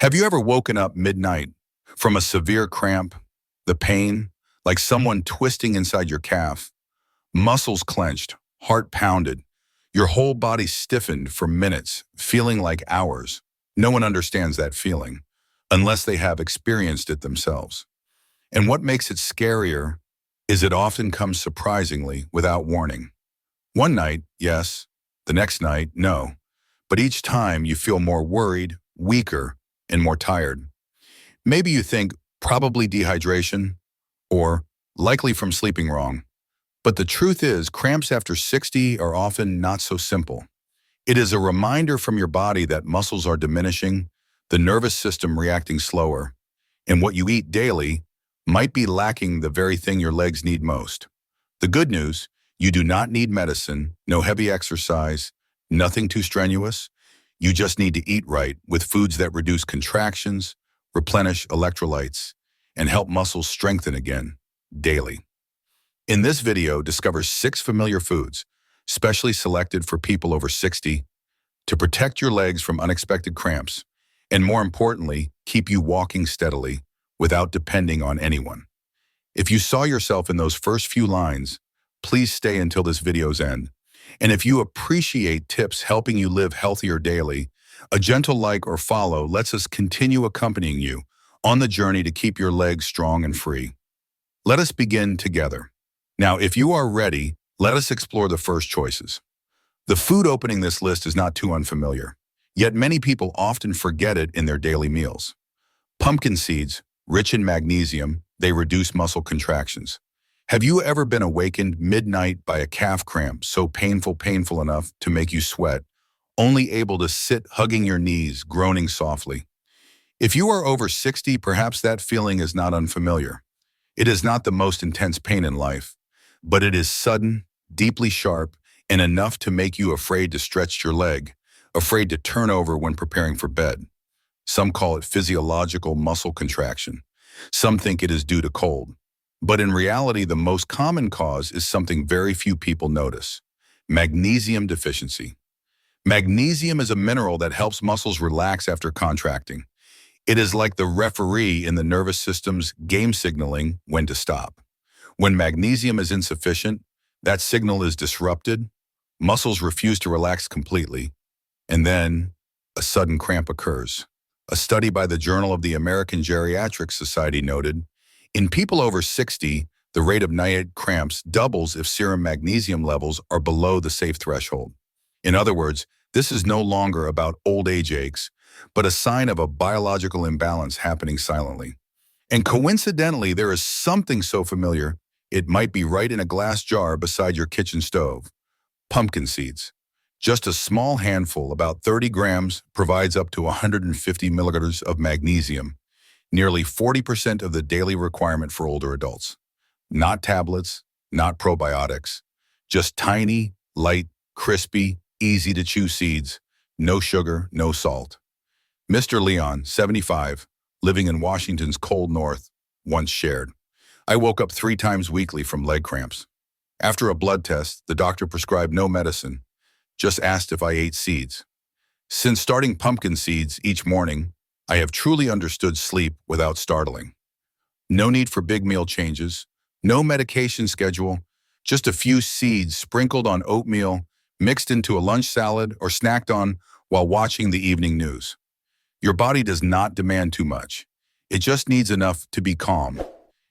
Have you ever woken up midnight from a severe cramp, the pain, like someone twisting inside your calf, muscles clenched, heart pounded, your whole body stiffened for minutes, feeling like hours? No one understands that feeling unless they have experienced it themselves. And what makes it scarier is it often comes surprisingly without warning. One night, yes, the next night, no. But each time you feel more worried, weaker, and more tired. Maybe you think probably dehydration or likely from sleeping wrong. But the truth is, cramps after 60 are often not so simple. It is a reminder from your body that muscles are diminishing, the nervous system reacting slower, and what you eat daily might be lacking the very thing your legs need most. The good news, you do not need medicine, no heavy exercise, nothing too strenuous. You just need to eat right with foods that reduce contractions, replenish electrolytes, and help muscles strengthen again, daily. In this video, discover 6 familiar foods, specially selected for people over 60, to protect your legs from unexpected cramps, and more importantly, keep you walking steadily without depending on anyone. If you saw yourself in those first few lines, please stay until this video's end. And if you appreciate tips helping you live healthier daily, a gentle like or follow lets us continue accompanying you on the journey to keep your legs strong and free. Let us begin together. Now, if you are ready, let us explore the first choices. The food opening this list is not too unfamiliar, yet many people often forget it in their daily meals. Pumpkin seeds, rich in magnesium, they reduce muscle contractions. Have you ever been awakened midnight by a calf cramp so painful enough to make you sweat, only able to sit hugging your knees, groaning softly? If you are over 60, perhaps that feeling is not unfamiliar. It is not the most intense pain in life, but it is sudden, deeply sharp, and enough to make you afraid to stretch your leg, afraid to turn over when preparing for bed. Some call it physiological muscle contraction. Some think it is due to cold. But in reality, the most common cause is something very few people notice: magnesium deficiency. Magnesium is a mineral that helps muscles relax after contracting. It is like the referee in the nervous system's game signaling when to stop. When magnesium is insufficient, that signal is disrupted, muscles refuse to relax completely, and then a sudden cramp occurs. A study by the Journal of the American Geriatric Society noted, in people over 60, the rate of night cramps doubles if serum magnesium levels are below the safe threshold. In other words, this is no longer about old age aches, but a sign of a biological imbalance happening silently. And coincidentally, there is something so familiar, it might be right in a glass jar beside your kitchen stove: pumpkin seeds. Just a small handful, about 30 grams, provides up to 150 milligrams of magnesium, nearly 40% of the daily requirement for older adults. Not tablets, not probiotics, just tiny, light, crispy, easy to chew seeds, no sugar, no salt. Mr. Leon, 75, living in Washington's cold north, once shared, I woke up 3 times weekly from leg cramps. After a blood test, the doctor prescribed no medicine, just asked if I ate seeds. Since starting pumpkin seeds each morning, I have truly understood sleep without startling. No need for big meal changes, no medication schedule, just a few seeds sprinkled on oatmeal, mixed into a lunch salad, or snacked on while watching the evening news. Your body does not demand too much. It just needs enough to be calm.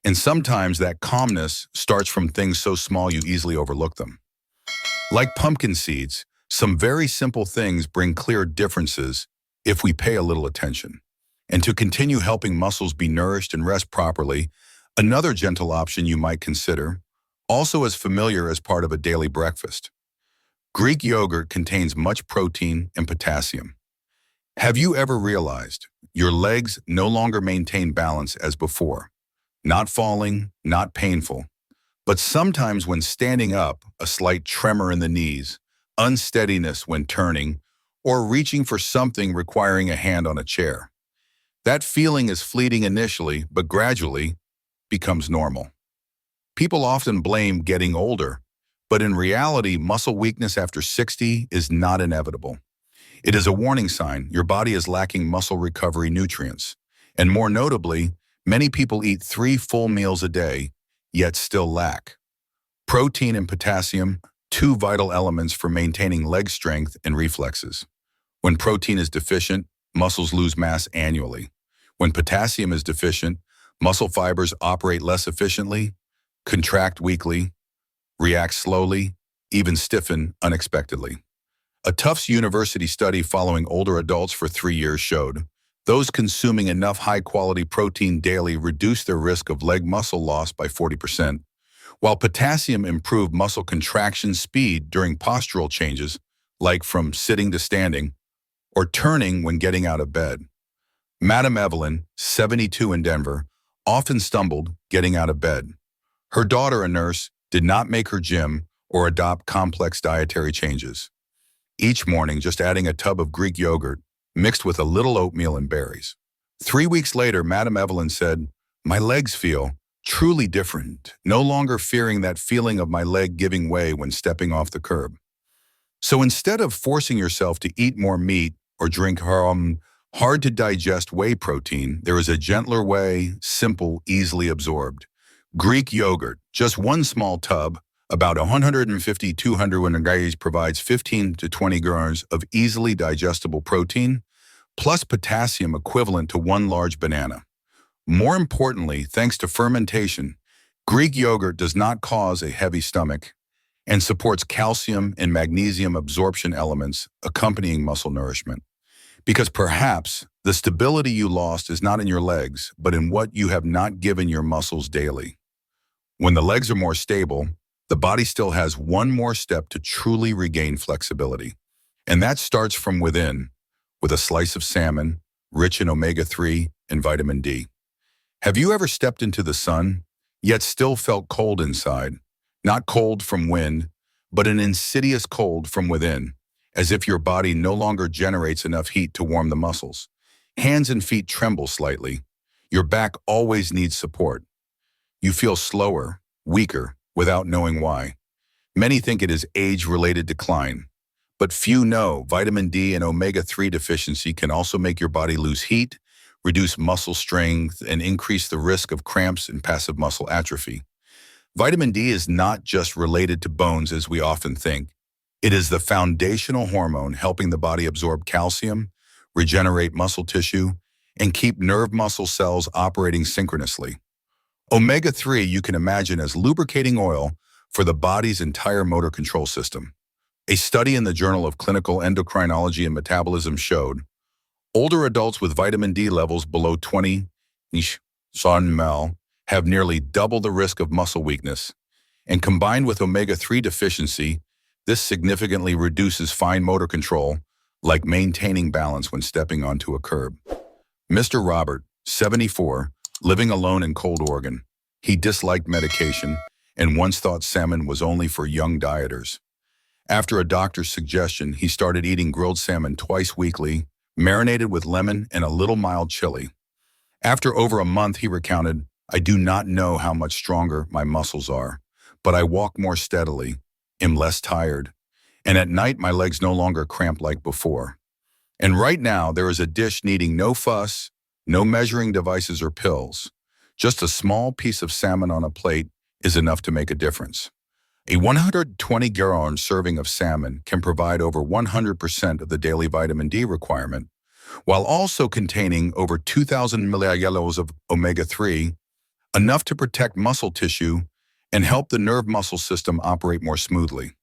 And sometimes that calmness starts from things so small you easily overlook them. Like pumpkin seeds, some very simple things bring clear differences if we pay a little attention. And to continue helping muscles be nourished and rest properly, another gentle option you might consider, also as familiar as part of a daily breakfast. Greek yogurt contains much protein and potassium. Have you ever realized your legs no longer maintain balance as before? Not falling, not painful, but sometimes when standing up, a slight tremor in the knees, unsteadiness when turning, or reaching for something requiring a hand on a chair. That feeling is fleeting initially, but gradually becomes normal. People often blame getting older, but in reality, muscle weakness after 60 is not inevitable. It is a warning sign your body is lacking muscle recovery nutrients. And more notably, many people eat 3 full meals a day, yet still lack protein and potassium, 2 vital elements for maintaining leg strength and reflexes. When protein is deficient, muscles lose mass annually. When potassium is deficient, muscle fibers operate less efficiently, contract weakly, react slowly, even stiffen unexpectedly. A Tufts University study following older adults for 3 years showed those consuming enough high-quality protein daily reduced their risk of leg muscle loss by 40%, while potassium improved muscle contraction speed during postural changes, like from sitting to standing, or turning when getting out of bed. Madam Evelyn, 72 in Denver, often stumbled getting out of bed. Her daughter, a nurse, did not make her gym or adopt complex dietary changes. Each morning, just adding a tub of Greek yogurt mixed with a little oatmeal and berries. 3 weeks later, Madam Evelyn said, "My legs feel truly different, no longer fearing that feeling of my leg giving way when stepping off the curb." So instead of forcing yourself to eat more meat or drink hard-to-digest whey protein, there is a gentler way, simple, easily absorbed. Greek yogurt, just 1 small tub, about 150-200 grams, provides 15 to 20 grams of easily digestible protein, plus potassium equivalent to 1 large banana. More importantly, thanks to fermentation, Greek yogurt does not cause a heavy stomach and supports calcium and magnesium absorption elements accompanying muscle nourishment. Because perhaps the stability you lost is not in your legs, but in what you have not given your muscles daily. When the legs are more stable, the body still has one more step to truly regain flexibility. And that starts from within, with a slice of salmon, rich in omega-3 and vitamin D. Have you ever stepped into the sun, yet still felt cold inside? Not cold from wind, but an insidious cold from within, as if your body no longer generates enough heat to warm the muscles. Hands and feet tremble slightly. Your back always needs support. You feel slower, weaker, without knowing why. Many think it is age-related decline, but few know vitamin D and omega-3 deficiency can also make your body lose heat, reduce muscle strength, and increase the risk of cramps and passive muscle atrophy. Vitamin D is not just related to bones as we often think. It is the foundational hormone helping the body absorb calcium, regenerate muscle tissue, and keep nerve muscle cells operating synchronously. Omega-3 you can imagine as lubricating oil for the body's entire motor control system. A study in the Journal of Clinical Endocrinology and Metabolism showed older adults with vitamin D levels below 20 ml have nearly double the risk of muscle weakness, and combined with omega-3 deficiency, this significantly reduces fine motor control, like maintaining balance when stepping onto a curb. Mr. Robert, 74, living alone in Cold Oregon. He disliked medication and once thought salmon was only for young dieters. After a doctor's suggestion, he started eating grilled salmon twice weekly, marinated with lemon and a little mild chili. After over a month, he recounted, "I do not know how much stronger my muscles are, but I walk more steadily, am less tired, and at night my legs no longer cramp like before. And right now there is a dish needing no fuss, no measuring devices or pills. Just a small piece of salmon on a plate is enough to make a difference." A 120-gram serving of salmon can provide over 100% of the daily vitamin D requirement, while also containing over 2,000 milligrams of omega-3, enough to protect muscle tissue and help the nerve muscle system operate more smoothly.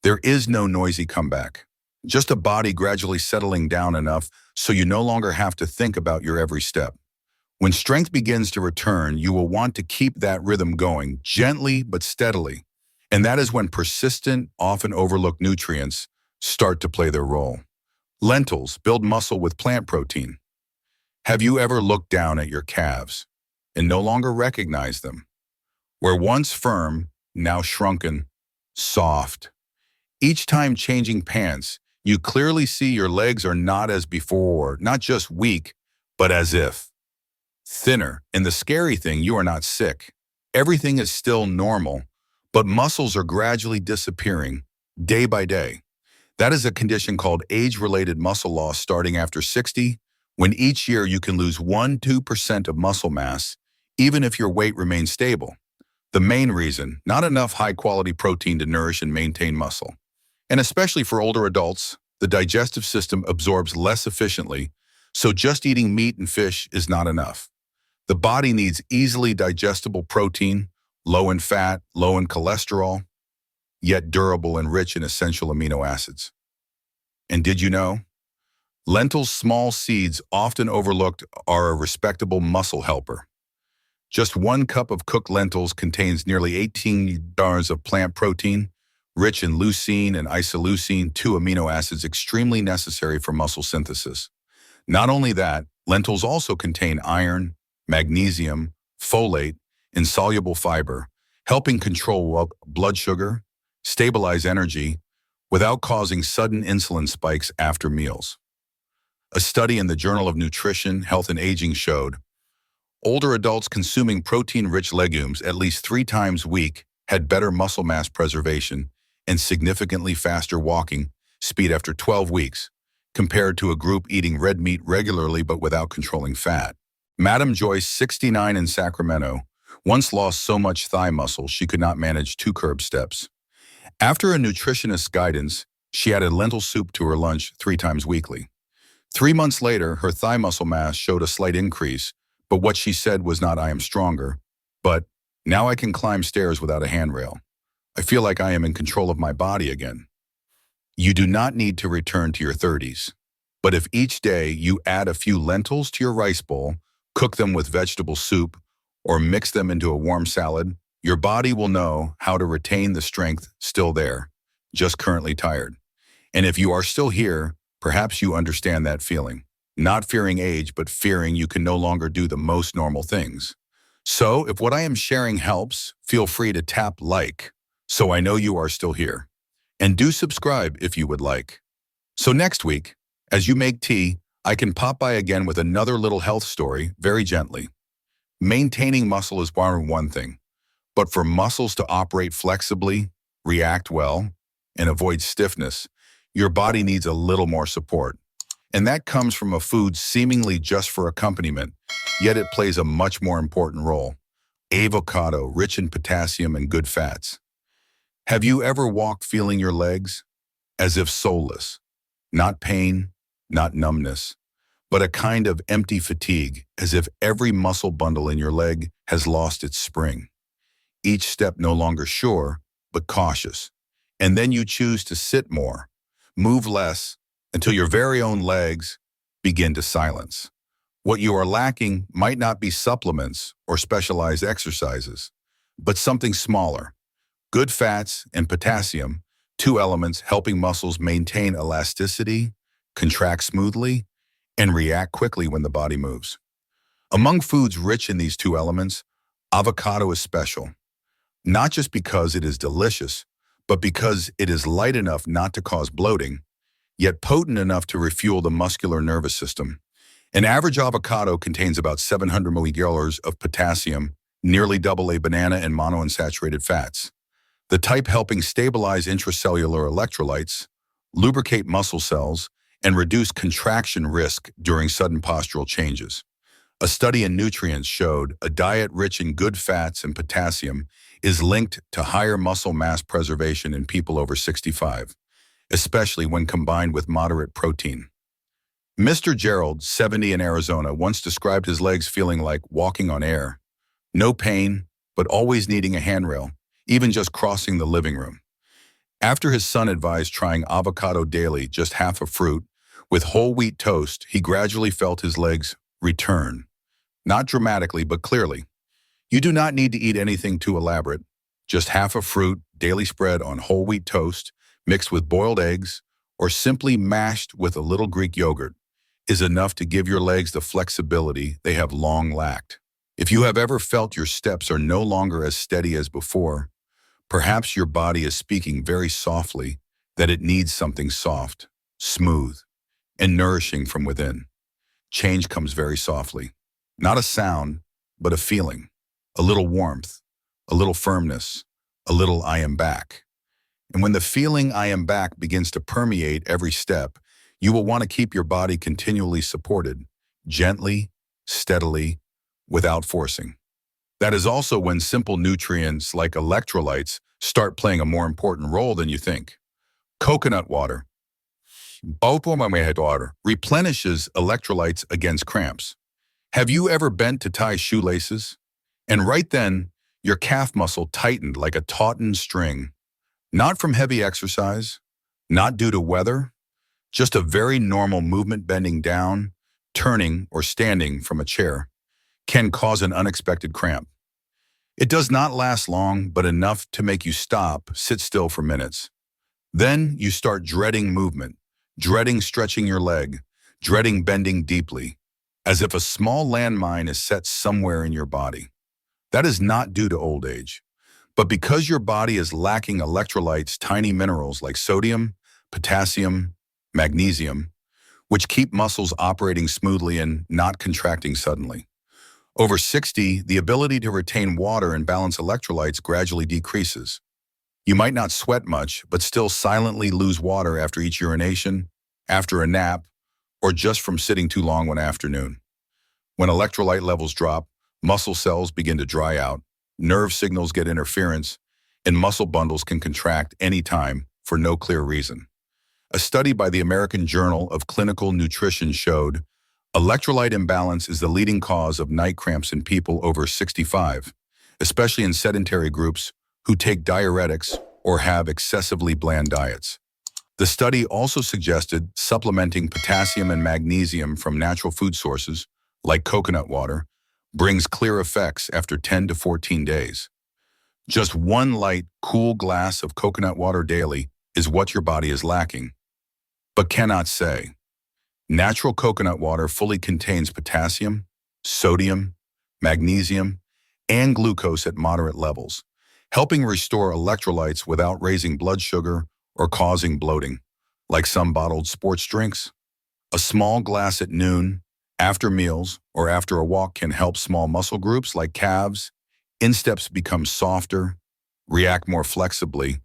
There is no noisy comeback, just a body gradually settling down enough so you no longer have to think about your every step. When strength begins to return, you will want to keep that rhythm going, gently but steadily. And that is when persistent, often overlooked nutrients start to play their role. Lentils build muscle with plant protein. Have you ever looked down at your calves and no longer recognized them? Where once firm, now shrunken, soft. Each time changing pants, you clearly see your legs are not as before, not just weak, but as if thinner. And the scary thing, you are not sick. Everything is still normal, but muscles are gradually disappearing day by day. That is a condition called age-related muscle loss starting after 60, when each year you can lose 1–2% of muscle mass, even if your weight remains stable. The main reason, not enough high-quality protein to nourish and maintain muscle. And especially for older adults, the digestive system absorbs less efficiently, so just eating meat and fish is not enough. The body needs easily digestible protein, low in fat, low in cholesterol, yet durable and rich in essential amino acids. And did you know? Lentils' small seeds, often overlooked, are a respectable muscle helper. Just 1 cup of cooked lentils contains nearly 18 grams of plant protein, rich in leucine and isoleucine, 2 amino acids extremely necessary for muscle synthesis. Not only that, lentils also contain iron, magnesium, folate, insoluble fiber, helping control blood sugar, stabilize energy, without causing sudden insulin spikes after meals. A study in the Journal of Nutrition, Health and Aging showed older adults consuming protein-rich legumes at least 3 times a week had better muscle mass preservation and significantly faster walking speed after 12 weeks, compared to a group eating red meat regularly but without controlling fat. Madam Joyce, 69 in Sacramento, once lost so much thigh muscle she could not manage 2 curb steps. After a nutritionist's guidance, she added lentil soup to her lunch 3 times weekly. 3 months later, her thigh muscle mass showed a slight increase, but what she said was not "I am stronger," but "Now I can climb stairs without a handrail. I feel like I am in control of my body again." You do not need to return to your 30s. But if each day you add a few lentils to your rice bowl, cook them with vegetable soup, or mix them into a warm salad, your body will know how to retain the strength still there, just currently tired. And if you are still here, perhaps you understand that feeling. Not fearing age, but fearing you can no longer do the most normal things. So if what I am sharing helps, feel free to tap like, so I know you are still here. And do subscribe if you would like. So next week, as you make tea, I can pop by again with another little health story, very gently. Maintaining muscle is one thing, but for muscles to operate flexibly, react well, and avoid stiffness, your body needs a little more support. And that comes from a food seemingly just for accompaniment, yet it plays a much more important role. Avocado, rich in potassium and good fats. Have you ever walked feeling your legs? As if soulless. Not pain, not numbness, but a kind of empty fatigue, as if every muscle bundle in your leg has lost its spring. Each step no longer sure, but cautious. And then you choose to sit more, move less, until your very own legs begin to silence. What you are lacking might not be supplements or specialized exercises, but something smaller. Good fats and potassium, 2 elements helping muscles maintain elasticity, contract smoothly, and react quickly when the body moves. Among foods rich in these 2 elements, avocado is special. Not just because it is delicious, but because it is light enough not to cause bloating, yet potent enough to refuel the muscular nervous system. An average avocado contains about 700 milligrams of potassium, nearly double a banana and monounsaturated fats. The type helping stabilize intracellular electrolytes, lubricate muscle cells, and reduce contraction risk during sudden postural changes. A study in Nutrients showed a diet rich in good fats and potassium is linked to higher muscle mass preservation in people over 65. Especially when combined with moderate protein. Mr. Gerald, 70 in Arizona, once described his legs feeling like walking on air. No pain, but always needing a handrail, even just crossing the living room. After his son advised trying avocado daily, just half a fruit, with whole wheat toast, he gradually felt his legs return. Not dramatically, but clearly. You do not need to eat anything too elaborate. Just half a fruit, daily spread on whole wheat toast, mixed with boiled eggs, or simply mashed with a little Greek yogurt, is enough to give your legs the flexibility they have long lacked. If you have ever felt your steps are no longer as steady as before, perhaps your body is speaking very softly that it needs something soft, smooth, and nourishing from within. Change comes very softly. Not a sound, but a feeling. A little warmth, a little firmness, a little "I am back." And when the feeling "I am back" begins to permeate every step, you will want to keep your body continually supported, gently, steadily, without forcing. That is also when simple nutrients like electrolytes start playing a more important role than you think. Coconut water, replenishes electrolytes against cramps. Have you ever bent to tie shoelaces? And right then, your calf muscle tightened like a tautened string. Not from heavy exercise, not due to weather, just a very normal movement bending down, turning, or standing from a chair can cause an unexpected cramp. It does not last long, but enough to make you stop, sit still for minutes. Then you start dreading movement, dreading stretching your leg, dreading bending deeply, as if a small landmine is set somewhere in your body. That is not due to old age, but because your body is lacking electrolytes, tiny minerals like sodium, potassium, magnesium, which keep muscles operating smoothly and not contracting suddenly. Over 60, the ability to retain water and balance electrolytes gradually decreases. You might not sweat much, but still silently lose water after each urination, after a nap, or just from sitting too long one afternoon. When electrolyte levels drop, muscle cells begin to dry out, nerve signals get interference, and muscle bundles can contract anytime for no clear reason. A study by the American Journal of Clinical Nutrition showed electrolyte imbalance is the leading cause of night cramps in people over 65, especially in sedentary groups who take diuretics or have excessively bland diets. The study also suggested supplementing potassium and magnesium from natural food sources, like coconut water, brings clear effects after 10 to 14 days. Just one light, cool glass of coconut water daily is what your body is lacking, but cannot say. Natural coconut water fully contains potassium, sodium, magnesium, and glucose at moderate levels, helping restore electrolytes without raising blood sugar or causing bloating, like some bottled sports drinks. A small glass at noon, after meals, or after a walk can help small muscle groups like calves, insteps become softer, react more flexibly,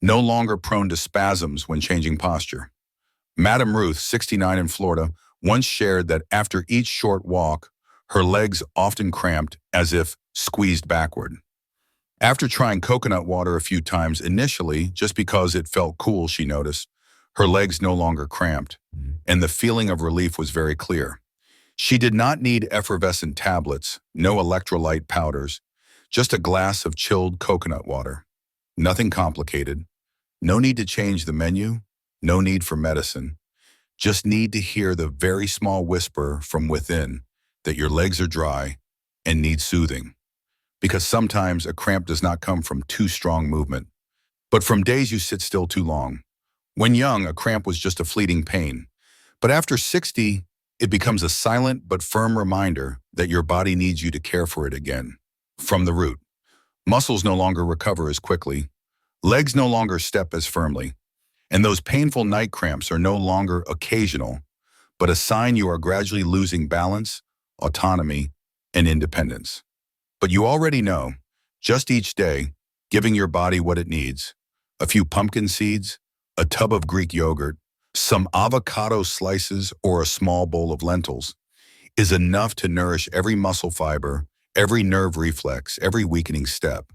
no longer prone to spasms when changing posture. Madam Ruth, 69 in Florida, once shared that after each short walk, her legs often cramped as if squeezed backward. After trying coconut water a few times initially, just because it felt cool, she noticed, her legs no longer cramped, and the feeling of relief was very clear. She did not need effervescent tablets, no electrolyte powders, just a glass of chilled coconut water. Nothing complicated. No need to change the menu. No need for medicine. Just need to hear the very small whisper from within that your legs are dry and need soothing. Because sometimes a cramp does not come from too strong movement, but from days you sit still too long. When young, a cramp was just a fleeting pain. But after 60, it becomes a silent but firm reminder that your body needs you to care for it again. From the root. Muscles no longer recover as quickly. Legs no longer step as firmly. And those painful night cramps are no longer occasional, but a sign you are gradually losing balance, autonomy, and independence. But you already know, just each day, giving your body what it needs, a few pumpkin seeds, a tub of Greek yogurt, some avocado slices, or a small bowl of lentils, is enough to nourish every muscle fiber, every nerve reflex, every weakening step.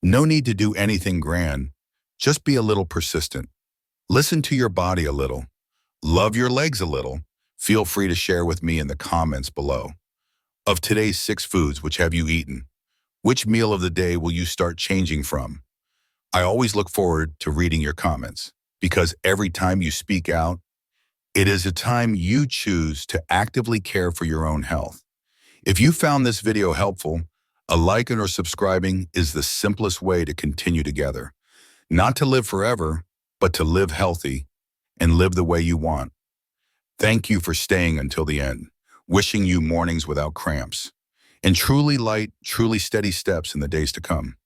No need to do anything grand, just be a little persistent. Listen to your body a little. Love your legs a little. Feel free to share with me in the comments below. Of today's 6 foods, which have you eaten? Which meal of the day will you start changing from? I always look forward to reading your comments, because every time you speak out, it is a time you choose to actively care for your own health. If you found this video helpful, a like or subscribing is the simplest way to continue together. Not to live forever, but to live healthy and live the way you want. Thank you for staying until the end. Wishing you mornings without cramps and truly light, truly steady steps in the days to come.